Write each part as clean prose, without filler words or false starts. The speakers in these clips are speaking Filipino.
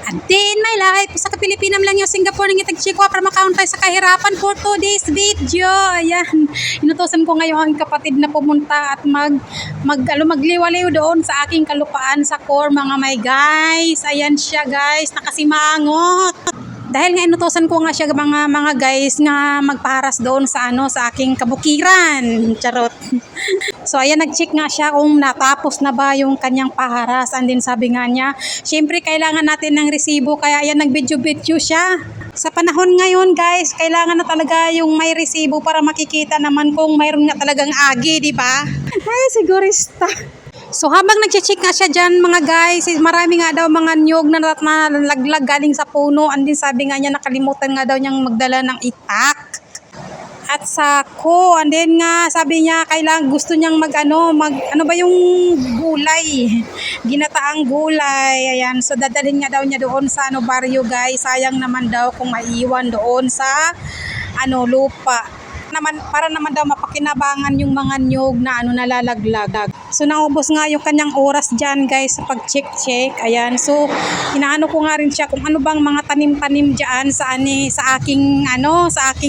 A day in my life, sa Kapilipinam lang yung Singapore ng itag-chikwa para makaon tayo sa kahirapan for today's video. Ayan, inutosan ko ngayon ang kapatid na pumunta at magliwaliw doon sa aking kalupaan sa core mga may guys. Ayan siya guys, nakasimangot. Dahil nga inutosan ko nga siya mga guys nga magpaharas doon sa sa aking kabukiran. Charot. So ayan, nag-check nga siya kung natapos na ba yung kanyang paharas. And then sabi nga niya, syempre kailangan natin ng resibo, kaya ayan nag-video siya. Sa panahon ngayon guys, kailangan na talaga yung may resibo para makikita naman kung mayroon nga talagang agi, di ba? Ay, sigurista. So habang nag-check nga siya dyan mga guys, marami nga daw mga niyog na nalaglag galing sa puno. And then sabi nga niya nakalimutan nga daw niyang magdala ng itak at sako. And then nga sabi niya kailangan gusto niyang ano ba yung gulay, ginataang gulay. Ayan, so dadalhin nga daw niya doon sa baryo guys. Sayang naman daw kung maiwan doon sa lupa naman, para naman daw mapakinabangan yung mga niyog na nalalaglag. So naubos nga yung kanyang oras dyan guys sa pag-check. Ayan, so inaano ko nga rin siya kung ano bang mga tanim-tanim dyan sa aking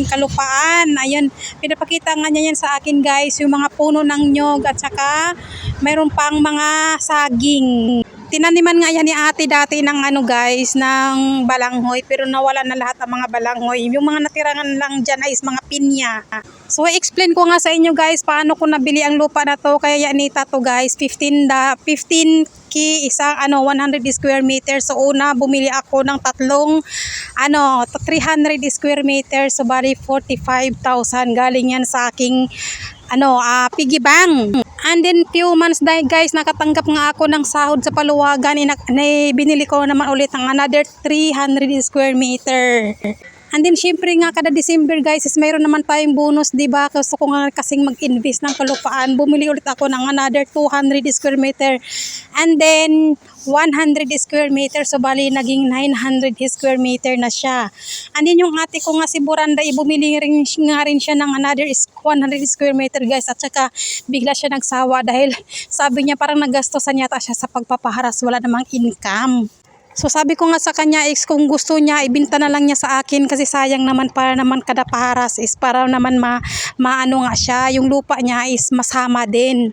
kalupaan. Ayan, pinapakita nga niya yan sa akin guys, yung mga puno ng niyog at saka mayroon pang mga saging. Tinaniman nga yan ni ate dati ng guys, ng balanghoy, pero nawala na lahat ang mga balanghoy. Yung mga natirangan lang dyan ay mga pinya. So i-explain ko nga sa inyo guys paano ko nabili ang lupa na to. Kaya yanita to guys, 15k isang 100 square meter. So una bumili ako ng tatlong 300 square meter. So bali 45,000 galing yan sa aking piggy bank. And then few months dahil guys, nakatanggap nga ako ng sahod sa paluwagan. Binili ko naman ulit ng another 300 square meter. And then syempre nga kada December guys, mayroon naman tayong bonus, di ba? Gusto ko nga kasing mag-invest ng kalupaan. Bumili ulit ako ng another 200 square meter. And then 100 square meter, so bali naging 900 square meter na siya. And then yung ate ko nga si Buranda, bumili rin siya ng another 100 square meter guys. At saka bigla siya nagsawa dahil sabi niya parang nagastosan yata siya sa pagpapaharas, wala namang income. So sabi ko nga sa kanya kung gusto niya ibenta na lang niya sa akin kasi sayang naman, para naman kada paharas is para naman maano nga siya, yung lupa niya is masama din.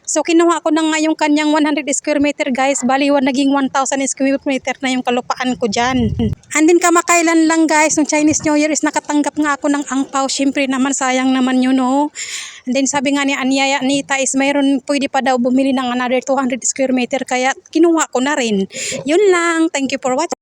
So kinuha ko na nga yung kanyang 100 square meter guys, bali naging 1,000 square meter na yung kalupaan ko dyan. And then kamakailan lang guys, nung Chinese New Year is nakatanggap nga ako ng angpaw. Syempre naman sayang naman yun And then sabi nga ni Anita is mayroon pwede pa daw bumili ng another 200 square meter, kaya kinuha ko na rin. Yun lang, thank you for watching.